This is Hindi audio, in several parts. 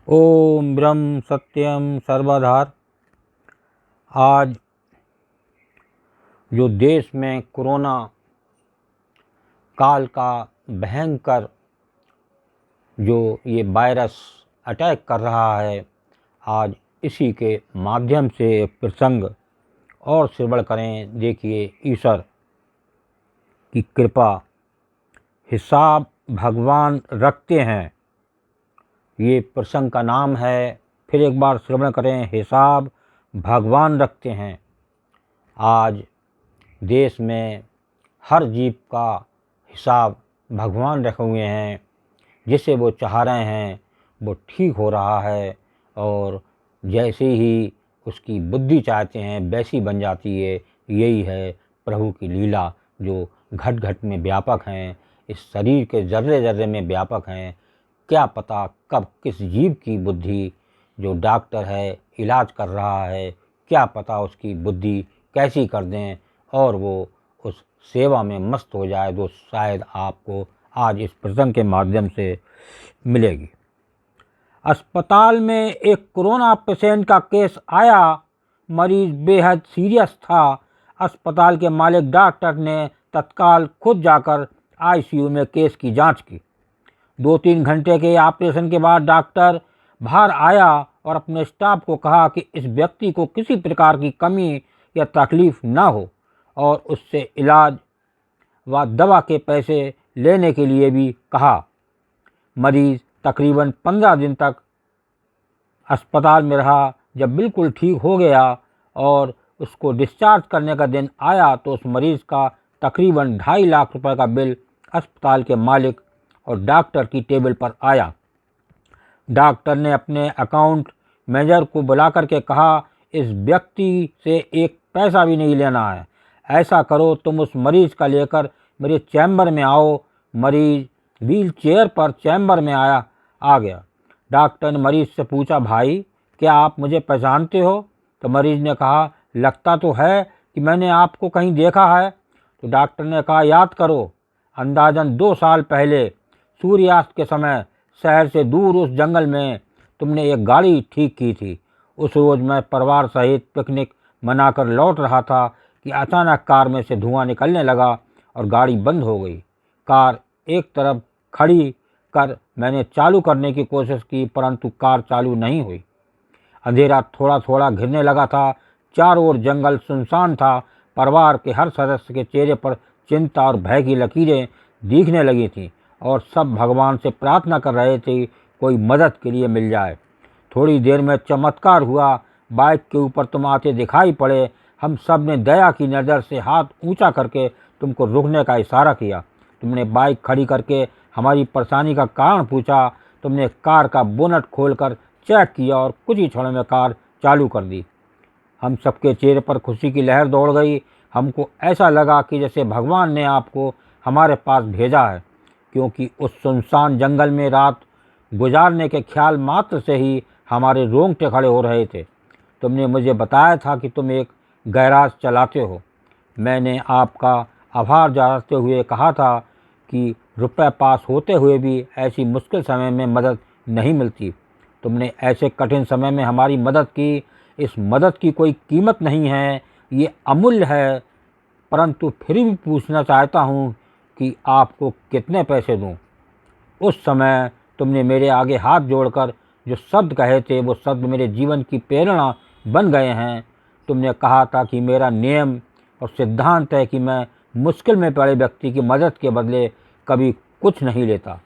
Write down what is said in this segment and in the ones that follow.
ओम ब्रह्म सत्यम सर्वधार। आज जो देश में कोरोना काल का भयंकर जो ये वायरस अटैक कर रहा है, आज इसी के माध्यम से एक प्रसंग और श्रवण करें। देखिए, ईश्वर की कृपा, हिसाब भगवान रखते हैं। ये प्रसंग का नाम है, फिर एक बार श्रवण करें, हिसाब भगवान रखते हैं। आज देश में हर जीव का हिसाब भगवान रखे हुए हैं। जिसे वो चाह रहे हैं वो ठीक हो रहा है, और जैसे ही उसकी बुद्धि चाहते हैं वैसी बन जाती है। यही है प्रभु की लीला, जो घट घट में व्यापक हैं, इस शरीर के जर्रे जर्रे में व्यापक हैं। क्या पता कब किस जीव की बुद्धि, जो डॉक्टर है इलाज कर रहा है, क्या पता उसकी बुद्धि कैसी कर दें और वो उस सेवा में मस्त हो जाए, तो शायद आपको आज इस प्रसंग के माध्यम से मिलेगी। अस्पताल में एक कोरोना पेशेंट का केस आया। मरीज बेहद सीरियस था। अस्पताल के मालिक डॉक्टर ने तत्काल खुद जाकर आईसीयू में केस की जांच की। 2-3 घंटे के ऑपरेशन के बाद डॉक्टर बाहर आया और अपने स्टाफ को कहा कि इस व्यक्ति को किसी प्रकार की कमी या तकलीफ ना हो, और उससे इलाज व दवा के पैसे लेने के लिए भी कहा। मरीज तकरीबन 15 दिन तक अस्पताल में रहा। जब बिल्कुल ठीक हो गया और उसको डिस्चार्ज करने का दिन आया, तो उस मरीज का तकरीबन 2.5 लाख रुपए का बिल अस्पताल के मालिक और डॉक्टर की टेबल पर आया। डॉक्टर ने अपने अकाउंट मैनेजर को बुला करके कहा, इस व्यक्ति से एक पैसा भी नहीं लेना है। ऐसा करो, तुम उस मरीज का लेकर मेरे चैम्बर में आओ। मरीज व्हील चेयर पर चैम्बर में आ गया। डॉक्टर ने मरीज से पूछा, भाई क्या आप मुझे पहचानते हो? तो मरीज ने कहा, लगता तो है कि मैंने आपको कहीं देखा है। तो डॉक्टर ने कहा, याद करो, अंदाजन 2 साल पहले सूर्यास्त के समय शहर से दूर उस जंगल में तुमने एक गाड़ी ठीक की थी। उस रोज़ मैं परिवार सहित पिकनिक मनाकर लौट रहा था कि अचानक कार में से धुआं निकलने लगा और गाड़ी बंद हो गई। कार एक तरफ खड़ी कर मैंने चालू करने की कोशिश की, परंतु कार चालू नहीं हुई। अंधेरा थोड़ा थोड़ा घिरने लगा था। चारों ओर जंगल सुनसान था। परिवार के हर सदस्य के चेहरे पर चिंता और भय की लकीरें दिखने लगी थीं, और सब भगवान से प्रार्थना कर रहे थे कोई मदद के लिए मिल जाए। थोड़ी देर में चमत्कार हुआ। बाइक के ऊपर तुम आते दिखाई पड़े। हम सब ने दया की नज़र से हाथ ऊंचा करके तुमको रुकने का इशारा किया। तुमने बाइक खड़ी करके हमारी परेशानी का कारण पूछा। तुमने कार का बोनट खोलकर चेक किया और कुछ ही क्षणों में कार चालू कर दी। हम सबके चेहरे पर खुशी की लहर दौड़ गई। हमको ऐसा लगा कि जैसे भगवान ने आपको हमारे पास भेजा है, क्योंकि उस सुनसान जंगल में रात गुजारने के ख्याल मात्र से ही हमारे रोंगटे खड़े हो रहे थे। तुमने मुझे बताया था कि तुम एक गैराज चलाते हो। मैंने आपका आभार जताते हुए कहा था कि रुपए पास होते हुए भी ऐसी मुश्किल समय में मदद नहीं मिलती। तुमने ऐसे कठिन समय में हमारी मदद की। इस मदद की कोई कीमत नहीं है, ये अमूल्य है। परंतु फिर भी पूछना चाहता हूँ कि आपको कितने पैसे दूँ? उस समय तुमने मेरे आगे हाथ जोड़कर जो शब्द कहे थे, वो शब्द मेरे जीवन की प्रेरणा बन गए हैं। तुमने कहा था कि मेरा नियम और सिद्धांत है कि मैं मुश्किल में पड़े व्यक्ति की मदद के बदले कभी कुछ नहीं लेता।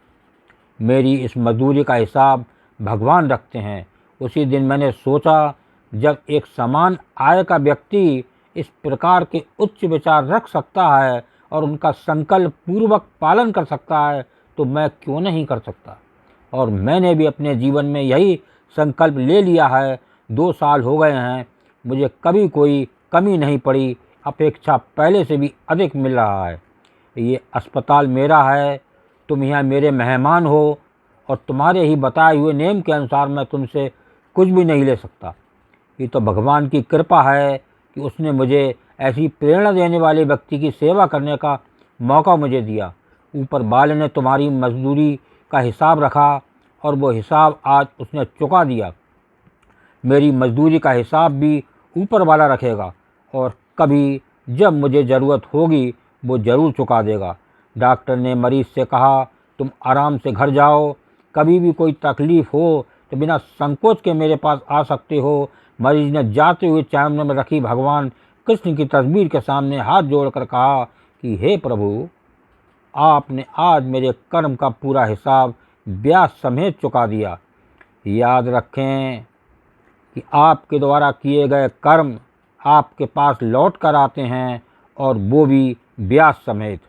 मेरी इस मजदूरी का हिसाब भगवान रखते हैं। उसी दिन मैंने सोचा, जब एक समान आय का व्यक्ति इस प्रकार के उच्च विचार रख सकता है और उनका संकल्प पूर्वक पालन कर सकता है, तो मैं क्यों नहीं कर सकता। और मैंने भी अपने जीवन में यही संकल्प ले लिया है। 2 साल हो गए हैं, मुझे कभी कोई कमी नहीं पड़ी। अपेक्षा पहले से भी अधिक मिल रहा है। ये अस्पताल मेरा है, तुम यहाँ मेरे मेहमान हो, और तुम्हारे ही बताए हुए नियम के अनुसार मैं तुमसे कुछ भी नहीं ले सकता। ये तो भगवान की कृपा है कि उसने मुझे ऐसी प्रेरणा देने वाले व्यक्ति की सेवा करने का मौका मुझे दिया। ऊपर वाले ने तुम्हारी मजदूरी का हिसाब रखा और वो हिसाब आज उसने चुका दिया। मेरी मजदूरी का हिसाब भी ऊपर वाला रखेगा और कभी जब मुझे ज़रूरत होगी वो ज़रूर चुका देगा। डॉक्टर ने मरीज़ से कहा, तुम आराम से घर जाओ, कभी भी कोई तकलीफ़ हो तो बिना संकोच के मेरे पास आ सकते हो। मरीज ने जाते हुए सामने में रखी भगवान कृष्ण की तस्वीर के सामने हाथ जोड़कर कहा कि हे प्रभु, आपने आज मेरे कर्म का पूरा हिसाब ब्याज समेत चुका दिया। याद रखें कि आपके द्वारा किए गए कर्म आपके पास लौट कर आते हैं और वो भी ब्याज समेत।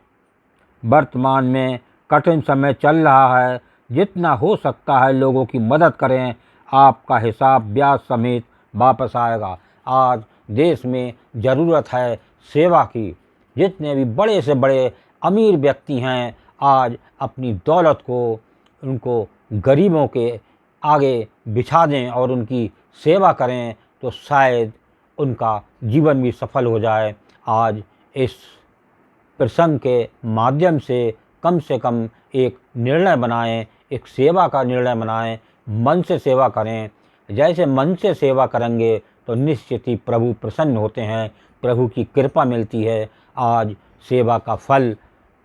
वर्तमान में कठिन समय चल रहा है, जितना हो सकता है लोगों की मदद करें, आपका हिसाब ब्याज समेत वापस आएगा। आज देश में ज़रूरत है सेवा की। जितने भी बड़े से बड़े अमीर व्यक्ति हैं, आज अपनी दौलत को उनको गरीबों के आगे बिछा दें और उनकी सेवा करें तो शायद उनका जीवन भी सफल हो जाए। आज इस प्रसंग के माध्यम से कम एक निर्णय बनाएं, एक सेवा का निर्णय बनाएं, मन से सेवा करें। जैसे मन से सेवा करेंगे तो निश्चित ही प्रभु प्रसन्न होते हैं, प्रभु की कृपा मिलती है। आज सेवा का फल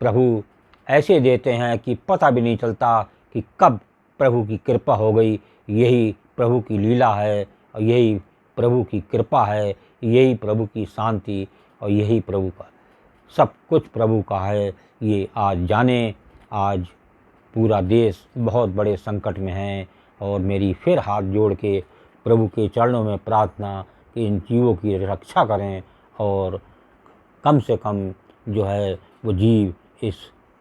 प्रभु ऐसे देते हैं कि पता भी नहीं चलता कि कब प्रभु की कृपा हो गई। यही प्रभु की लीला है और यही प्रभु की कृपा है, यही प्रभु की शांति और यही प्रभु का सब कुछ प्रभु का है। ये आज जाने। आज पूरा देश बहुत बड़े संकट में है और मेरी फिर हाथ जोड़ के प्रभु के चरणों में प्रार्थना कि इन जीवों की रक्षा करें और कम से कम जो है वो जीव इस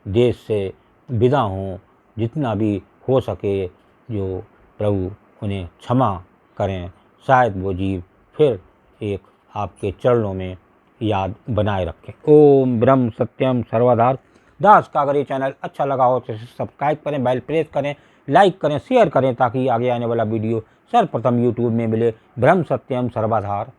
देश से विदा हों। जितना भी हो सके जो प्रभु उन्हें क्षमा करें, शायद वो जीव फिर एक आपके चरणों में याद बनाए रखें। ओम ब्रह्म सत्यम सर्वधार दास का अगर ये चैनल अच्छा लगा हो तो सब्सक्राइब करें, बेल प्रेस करें, लाइक करें, शेयर करें ताकि आगे आने वाला वीडियो सर्वप्रथम यूट्यूब में मिले। ब्रह्म सत्यम सर्वधार।